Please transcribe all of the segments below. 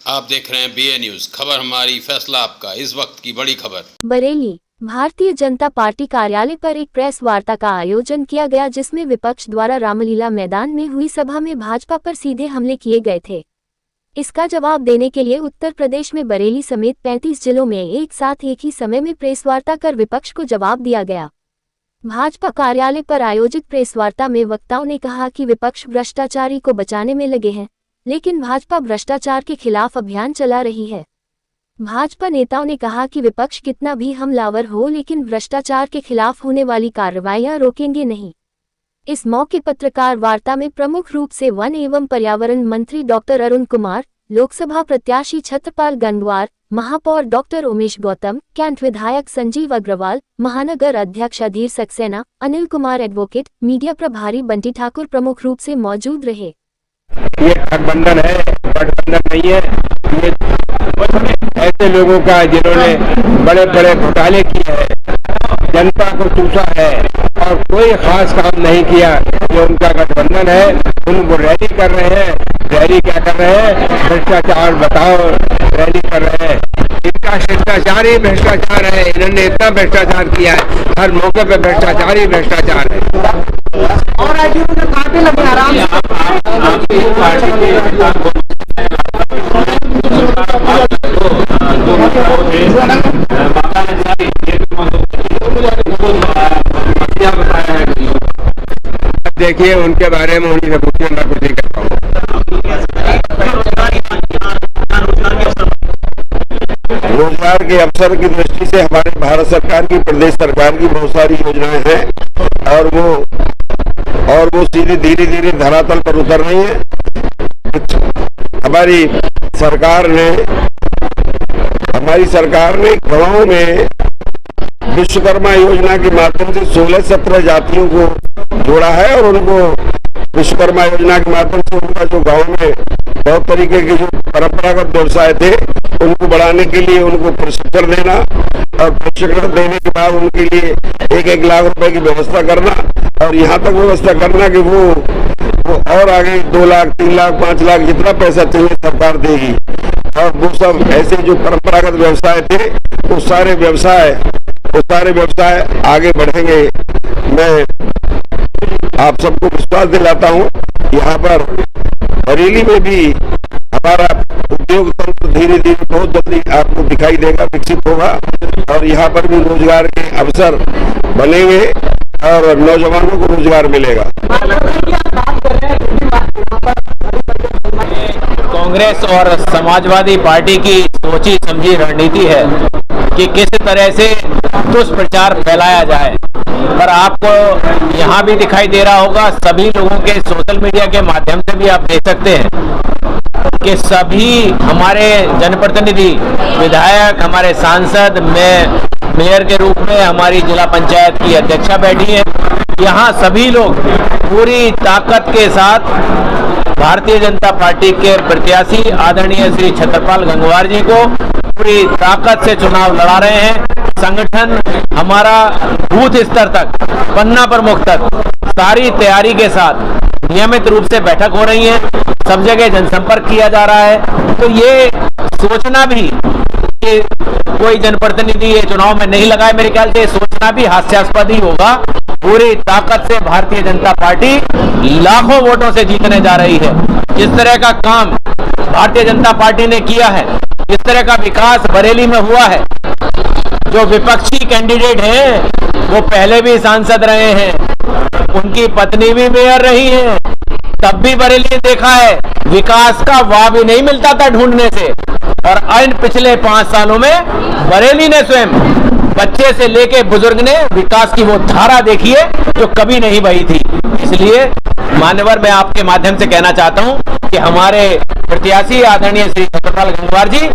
आप देख रहे हैं BA न्यूज, खबर हमारी फैसला आपका। इस वक्त की बड़ी खबर। बरेली भारतीय जनता पार्टी कार्यालय पर एक प्रेस वार्ता का आयोजन किया गया, जिसमें विपक्ष द्वारा रामलीला मैदान में हुई सभा में भाजपा पर सीधे हमले किए गए थे। इसका जवाब देने के लिए उत्तर प्रदेश में बरेली समेत 35 जिलों में एक साथ एक ही समय में प्रेस वार्ता कर विपक्ष को जवाब दिया गया। भाजपा कार्यालय पर आयोजित प्रेस वार्ता में वक्ताओं ने कहा कि विपक्ष भ्रष्टाचारी को बचाने में लगे हैं, लेकिन भाजपा भ्रष्टाचार के खिलाफ अभियान चला रही है। भाजपा नेताओं ने कहा कि विपक्ष कितना भी हमलावर हो, लेकिन भ्रष्टाचार के खिलाफ होने वाली कार्रवाइयां रोकेंगे नहीं। इस मौके पत्रकार वार्ता में प्रमुख रूप से वन एवं पर्यावरण मंत्री डॉक्टर अरुण कुमार, लोकसभा प्रत्याशी छत्रपाल गंगवार, महापौर डॉक्टर उमेश गौतम, कैंट विधायक संजीव अग्रवाल, महानगर अध्यक्ष अधीर सक्सेना, अनिल कुमार एडवोकेट, मीडिया प्रभारी बंटी ठाकुर प्रमुख रूप से मौजूद रहे। ये गठबंधन है, गठबंधन नहीं है। ये ऐसे लोगों का जिन्होंने बड़े बड़े घोटाले किए हैं, जनता को चूसा है और कोई खास काम नहीं किया, ये उनका गठबंधन है। उनको रैली कर रहे हैं। रैली क्या कर रहे हैं? भ्रष्टाचार बताओ, रैली कर रहे हैं। इनका शिष्टाचार ही भ्रष्टाचार है। इन्होंने इतना भ्रष्टाचार किया है, हर मौके पे भ्रष्टाचार ही भ्रष्टाचार है। और काफी लगे आराम देखिए, उनके बारे में उन्हीं से पूछिए, मैं कुछ नहीं कहता हूँ। रोजगार के अवसर की दृष्टि से हमारे भारत सरकार की, प्रदेश सरकार की बहुत सारी योजनाएं हैं और वो सीधे धीरे धीरे धरातल पर उतर रही हैं। हमारी सरकार ने गाँव में विश्वकर्मा योजना के माध्यम से 16-17 जातियों को जोड़ा है और उनको विश्वकर्मा योजना के माध्यम से उनका जो गांव में बहुत तरीके के जो परंपरागत व्यवसाय थे उनको बढ़ाने के लिए उनको प्रशिक्षण देना और प्रशिक्षण देने के बाद उनके लिए 1-1 लाख रुपए की व्यवस्था करना और यहाँ तक व्यवस्था करना कि वो और आगे 2 लाख, 3 लाख, 5 लाख जितना पैसा चाहिए सरकार देगी। और वो सब ऐसे जो परंपरागत व्यवसाय थे वो सारे व्यवसाय आगे बढ़ेंगे। मैं आप सबको विश्वास दिलाता हूँ, यहाँ पर बरेली में भी हमारा उद्योग तंत्र धीरे धीरे बहुत जल्दी आपको दिखाई देगा, विकसित होगा और यहाँ पर भी रोजगार के अवसर बनेंगे और नौजवानों को रोजगार मिलेगा। कांग्रेस और समाजवादी पार्टी की सोची समझी रणनीति है कि किस तरह से दुष्प्रचार फैलाया जाए, पर आपको यहाँ भी दिखाई दे रहा होगा, सभी लोगों के सोशल मीडिया के माध्यम से भी आप देख सकते हैं कि सभी हमारे जनप्रतिनिधि, विधायक, हमारे सांसद, मेयर के रूप में हमारी जिला पंचायत की अध्यक्षा बैठी है। यहाँ सभी लोग पूरी ताकत के साथ भारतीय जनता पार्टी के प्रत्याशी आदरणीय श्री छत्रपाल गंगवार जी को पूरी ताकत से चुनाव लड़ा रहे हैं। संगठन हमारा बूथ स्तर तक, पन्ना प्रमुख तक सारी तैयारी के साथ नियमित रूप से बैठक हो रही है, सब जगह जनसंपर्क किया जा रहा है। तो ये सोचना भी कि कोई जनप्रतिनिधि ये चुनाव में नहीं लगाए, मेरे ख्याल से सोचना भी हास्यास्पद ही होगा। पूरी ताकत से भारतीय जनता पार्टी लाखों वोटों से जीतने जा रही है। जिस तरह का काम भारतीय जनता पार्टी ने किया है, जिस तरह का विकास बरेली में हुआ है, जो विपक्षी कैंडिडेट हैं वो पहले भी सांसद रहे हैं, उनकी पत्नी भी मेयर रही है, तब भी बरेली ने देखा है विकास का वाह भी नहीं मिलता था ढूंढने से। और इन पिछले 5 सालों में बरेली ने स्वयं, बच्चे से लेके बुजुर्ग ने विकास की वो धारा देखी है जो कभी नहीं बही थी। इसलिए मान्यवर, मैं आपके माध्यम से कहना चाहता हूं कि हमारे प्रत्याशी आदरणीय श्री छत्रपाल गंगवार जी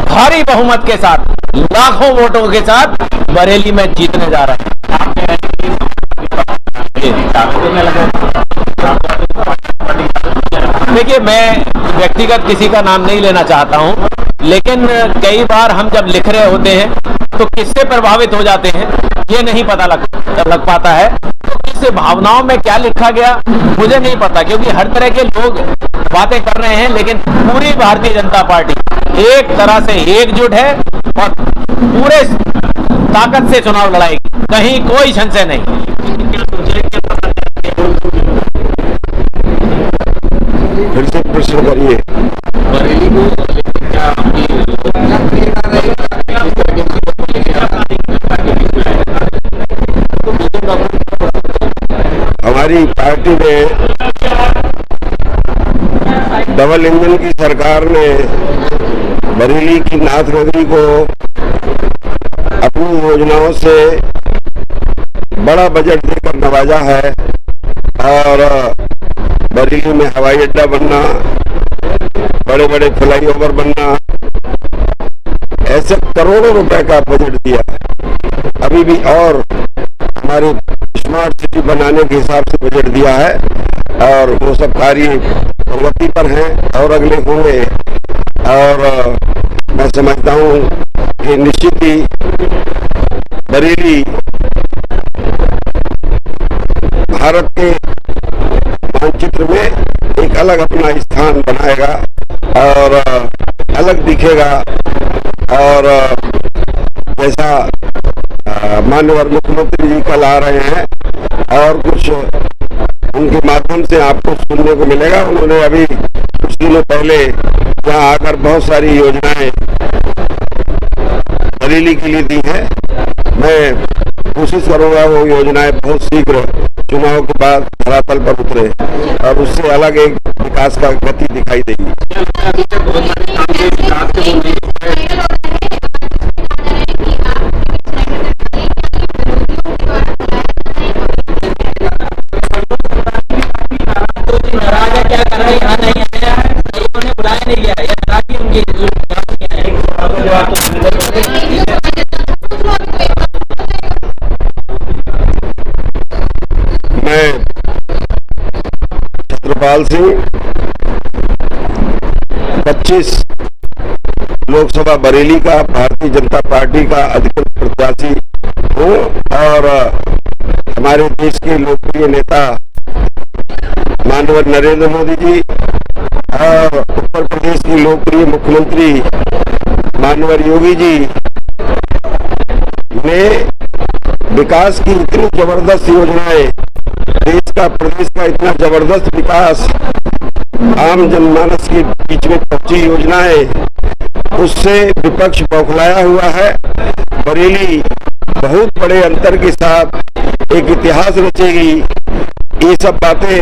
भारी बहुमत के साथ, लाखों वोटों के साथ बरेली में जीतने जा रहे हैं। देखिए, मैं व्यक्तिगत किसी का नाम नहीं लेना चाहता हूं, लेकिन कई बार हम जब लिख रहे होते हैं तो किससे प्रभावित हो जाते हैं ये नहीं पता लग पाता है। तो किस भावनाओं में क्या लिखा गया मुझे नहीं पता, क्योंकि हर तरह के लोग बातें कर रहे हैं, लेकिन पूरी भारतीय जनता पार्टी एक तरह से एकजुट है और पूरे ताकत से चुनाव लड़ाएगी, कहीं कोई संशय नहीं। फिर से प्रश्न करिए। हमारी पार्टी में डबल इंजन की सरकार ने बरेली की नाथ नगरी को अपनी योजनाओं से बड़ा बजट देकर नवाजा है और बरेली में हवाई अड्डा बनना, बड़े बड़े फ्लाईओवर बनना, ऐसे करोड़ों रुपए का बजट दिया है। अभी भी और हमारे स्मार्ट सिटी बनाने के हिसाब से बजट दिया है और वो सब कार्य प्रगति पर हैं और अगले होंगे। और मैं समझता हूँ कि निश्चित ही बरेली भारत के मानचित्र में एक अलग अपना स्थान बनाएगा और अलग दिखेगा। और जैसा माननीय मुख्यमंत्री जी कल आ रहे हैं और कुछ उनके माध्यम से आपको सुनने को मिलेगा। उन्होंने अभी कुछ दिनों पहले यहाँ आकर बहुत सारी योजनाएं बरेली के लिए दी है। मैं कोशिश करूंगा वो योजनाएं बहुत शीघ्र चुनाव के बाद धरातल पर उतरे और उससे अलग एक विकास का गति दिखाई देगी। मैं छत्रपाल सिंह 25 लोकसभा बरेली का भारतीय जनता पार्टी का अधिकृत प्रत्याशी हूँ और हमारे देश के लोकप्रिय नेता माननीय नरेंद्र मोदी जी और उत्तर प्रदेश की लोकप्रिय मुख्यमंत्री माननीय योगी जी ने विकास की इतनी जबरदस्त योजनाएं, देश का प्रदेश का इतना जबरदस्त विकास, आम जनमानस के बीच में पहुंची योजनाएं, उससे विपक्ष बौखलाया हुआ है। बरेली बहुत बड़े अंतर के साथ एक इतिहास रचेगी। ये सब बातें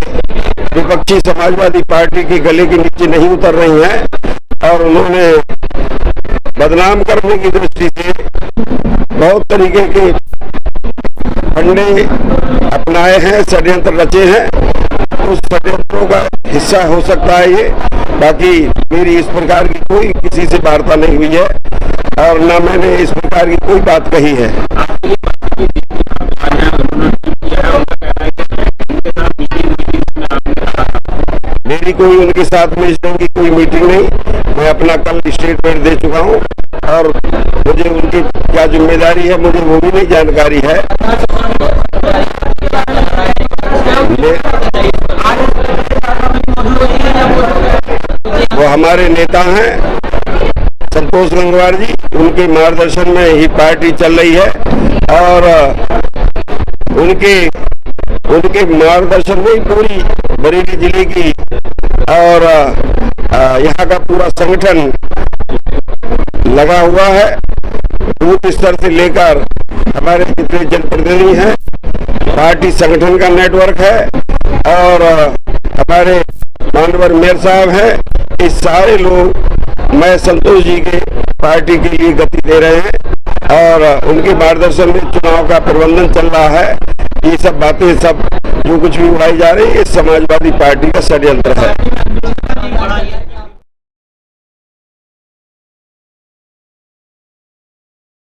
विपक्षी समाजवादी पार्टी के गले के नीचे नहीं उतर रही हैं और उन्होंने बदनाम करने की दृष्टि से बहुत तरीके के फंडे अपनाए हैं, षड्यंत्र रचे हैं। उस षड्यंत्रों का हिस्सा हो सकता है ये। बाकी मेरी इस प्रकार की कोई किसी से वार्ता नहीं हुई है और न मैंने इस प्रकार की कोई बात कही है। मेरी कोई उनके साथ मिलने की कोई मीटिंग नहीं। मैं अपना कल स्टेटमेंट दे चुका हूँ और मुझे उनकी क्या जिम्मेदारी है मुझे वो भी नहीं जानकारी है। वो हमारे नेता हैं संतोष गंगवार जी, उनके मार्गदर्शन में ही पार्टी चल रही है और उनके मार्गदर्शन में ही पूरी बरेली जिले की और यहाँ का पूरा संगठन लगा हुआ है। बूथ स्तर से लेकर हमारे जितने जनप्रतिनिधि हैं, पार्टी संगठन का नेटवर्क है और हमारे माननीय मेयर साहब हैं, ये सारे लोग मैं संतोष जी के पार्टी के लिए गति दे रहे हैं और उनके मार्गदर्शन में चुनाव का प्रबंधन चल रहा है। ये सब बातें सब जो कुछ भी उड़ाई जा रही है समाजवादी पार्टी का षड्यंत्र है।